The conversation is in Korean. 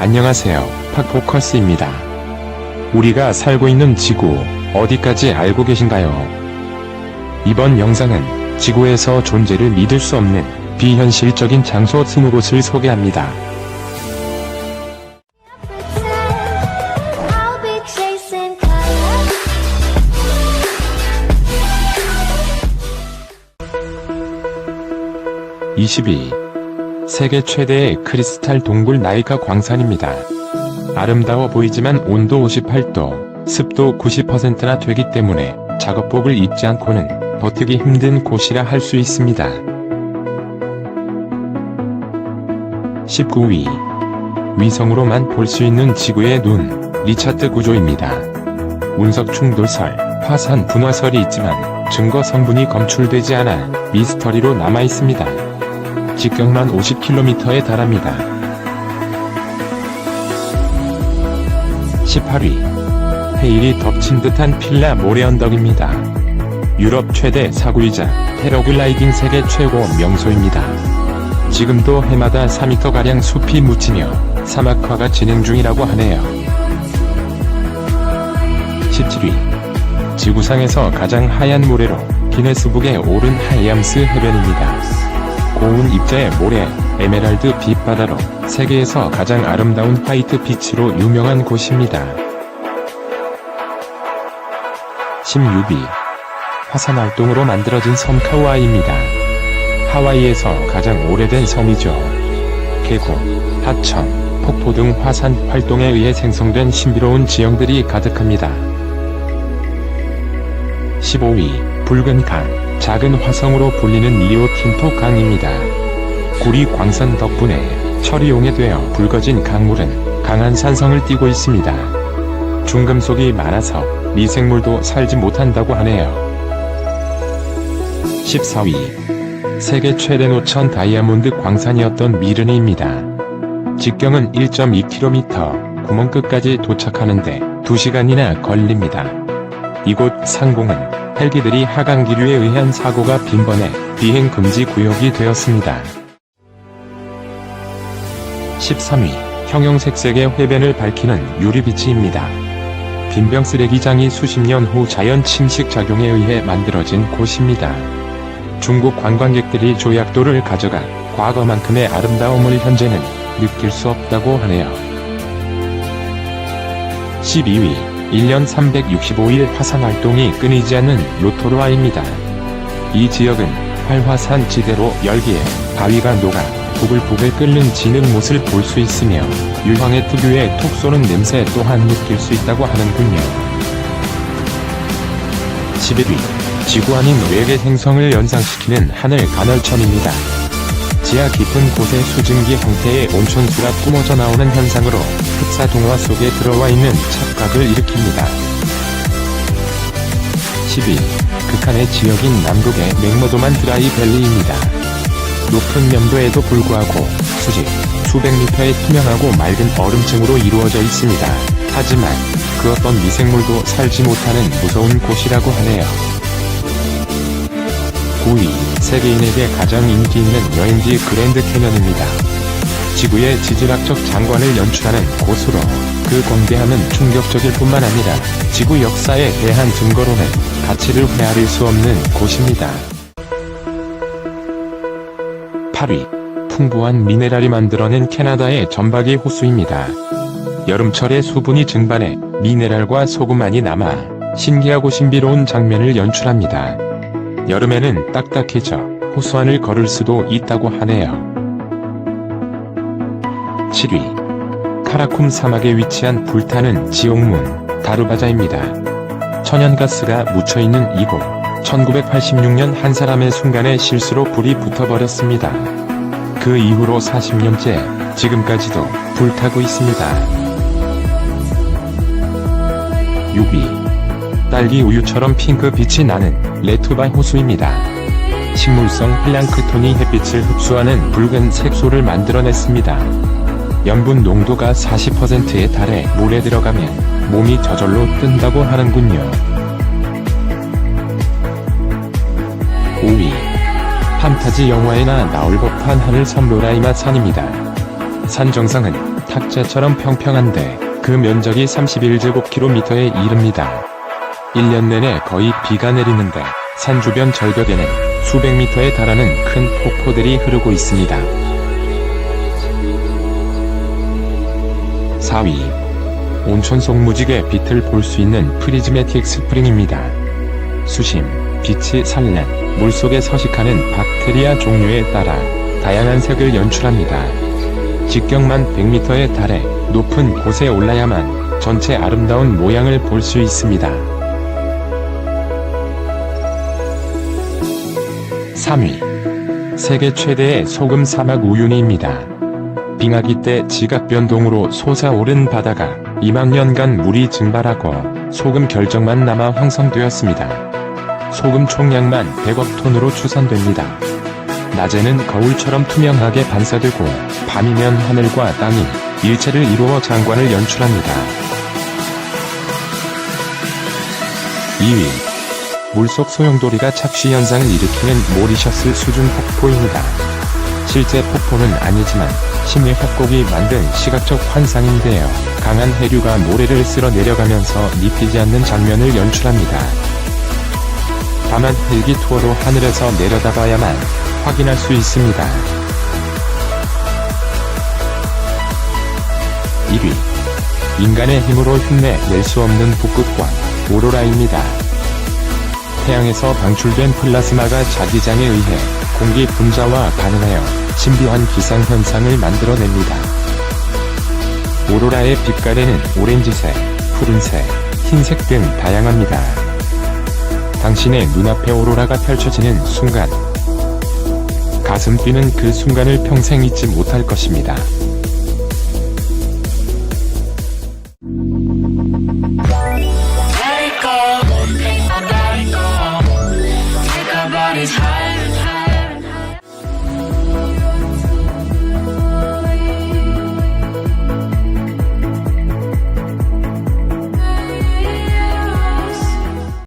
안녕하세요, 팟포커스입니다. 우리가 살고 있는 지구, 어디까지 알고 계신가요? 이번 영상은 지구에서 존재를 믿을 수 없는 비현실적인 장소 20곳을 소개합니다. 세계 최대의 크리스탈 동굴 나이카 광산입니다. 아름다워 보이지만 온도 58도, 습도 90%나 되기 때문에 작업복을 입지 않고는 버티기 힘든 곳이라 할 수 있습니다. 19위. 위성으로만 볼 수 있는 지구의 눈, 리차트 구조입니다. 운석 충돌설, 화산 분화설이 있지만 증거 성분이 검출되지 않아 미스터리로 남아있습니다. 직경만 50km에 달합니다. 18위. 해일이 덮친 듯한 필라 모래 언덕입니다. 유럽 최대 사구이자 패러글라이딩 세계 최고 명소입니다. 지금도 해마다 4m가량 숲이 묻히며 사막화가 진행 중이라고 하네요. 17위. 지구상에서 가장 하얀 모래로 기네스북에 오른 하이암스 해변입니다. 고운 입자의 모래, 에메랄드 빛바다로 세계에서 가장 아름다운 화이트 비치로 유명한 곳입니다. 16위. 화산 활동으로 만들어진 섬 카우아이입니다. 하와이에서 가장 오래된 섬이죠. 계곡, 하천, 폭포 등 화산 활동에 의해 생성된 신비로운 지형들이 가득합니다. 15위. 붉은 강, 작은 화성으로 불리는 리오 틴토 강입니다. 구리 광산 덕분에 철이 용해되어 붉어진 강물은 강한 산성을 띠고 있습니다. 중금속이 많아서 미생물도 살지 못한다고 하네요. 14위. 세계 최대 노천 다이아몬드 광산이었던 미르니입니다. 직경은 1.2km, 구멍 끝까지 도착하는데 2시간이나 걸립니다. 이곳 상공은 헬기들이 하강 기류에 의한 사고가 빈번해 비행 금지 구역이 되었습니다. 13위. 형형색색의 해변을 밝히는 유리비치입니다. 빈병 쓰레기장이 수십 년 후 자연 침식 작용에 의해 만들어진 곳입니다. 중국 관광객들이 조약돌을 가져가 과거만큼의 아름다움을 현재는 느낄 수 없다고 하네요. 12위. 1년 365일 화산 활동이 끊이지 않는 로토루아입니다. 이 지역은 활화산 지대로 열기에 바위가 녹아 부글부글 끓는 지는 못을 볼 수 있으며 유황의 특유의 톡 쏘는 냄새 또한 느낄 수 있다고 하는군요. 11위. 지구 아닌 외계 행성을 연상시키는 하늘 간헐천입니다. 지하 깊은 곳에 수증기 형태의 온천수가 뿜어져 나오는 현상으로 흑사 동화 속에 들어와 있는 착각을 일으킵니다. 12. 극한의 지역인 남극의 맥머도만 드라이밸리입니다. 높은 면도에도 불구하고 수직 수백 미터의 투명하고 맑은 얼음층으로 이루어져 있습니다. 하지만 그 어떤 미생물도 살지 못하는 무서운 곳이라고 하네요. 9위. 세계인에게 가장 인기 있는 여행지 그랜드 캐년입니다. 지구의 지질학적 장관을 연출하는 곳으로 그 광대함은 충격적일 뿐만 아니라 지구 역사에 대한 증거로는 가치를 헤아릴 수 없는 곳입니다. 8위. 풍부한 미네랄이 만들어낸 캐나다의 점박이 호수입니다. 여름철에 수분이 증발해 미네랄과 소금만이 남아 신기하고 신비로운 장면을 연출합니다. 여름에는 딱딱해져 호수안을 걸을 수도 있다고 하네요. 7위. 카라쿰 사막에 위치한 불타는 지옥문, 다르바자입니다. 천연가스가 묻혀있는 이곳, 1986년 한 사람의 순간의 실수로 불이 붙어버렸습니다. 그 이후로 40년째, 지금까지도 불타고 있습니다. 6위. 딸기 우유처럼 핑크빛이 나는 레투바 호수입니다. 식물성 플랑크톤이 햇빛을 흡수하는 붉은 색소를 만들어냈습니다. 염분 농도가 40%에 달해 물에 들어가면 몸이 저절로 뜬다고 하는군요. 5위. 판타지 영화에나 나올 법한 하늘섬 로라이마 산입니다. 산 정상은 탁자처럼 평평한데 그 면적이 31제곱킬로미터에 이릅니다. 1년 내내 거의 비가 내리는데 산 주변 절벽에는 수백 미터에 달하는 큰 폭포들이 흐르고 있습니다. 4위. 온천 속 무지개 빛을 볼 수 있는 프리즈매틱 스프링입니다. 수심, 빛이 살란 물속에 서식하는 박테리아 종류에 따라 다양한 색을 연출합니다. 직경만 100m에 달해 높은 곳에 올라야만 전체 아름다운 모양을 볼 수 있습니다. 3위. 세계 최대의 소금 사막 우유니입니다. 빙하기 때 지각 변동으로 솟아오른 바다가 2만 년간 물이 증발하고 소금 결정만 남아 형성되었습니다. 소금 총량만 100억 톤으로 추산됩니다. 낮에는 거울처럼 투명하게 반사되고 밤이면 하늘과 땅이 일체를 이루어 장관을 연출합니다. 2위. 물속 소용돌이가 착시 현상을 일으키는 모리셔스 수준 폭포입니다. 실제 폭포는 아니지만 심해 협곡이 만든 시각적 환상인데요. 강한 해류가 모래를 쓸어 내려가면서 믿기지 않는 장면을 연출합니다. 다만 헬기 투어로 하늘에서 내려다봐야만 확인할 수 있습니다. 1위. 인간의 힘으로 흉내낼 수 없는 북극광, 오로라입니다. 태양에서 방출된 플라스마가 자기장에 의해 공기 분자와 반응하여 신비한 기상현상을 만들어냅니다. 오로라의 빛깔에는 오렌지색, 푸른색, 흰색 등 다양합니다. 당신의 눈앞에 오로라가 펼쳐지는 순간, 가슴 뛰는 그 순간을 평생 잊지 못할 것입니다.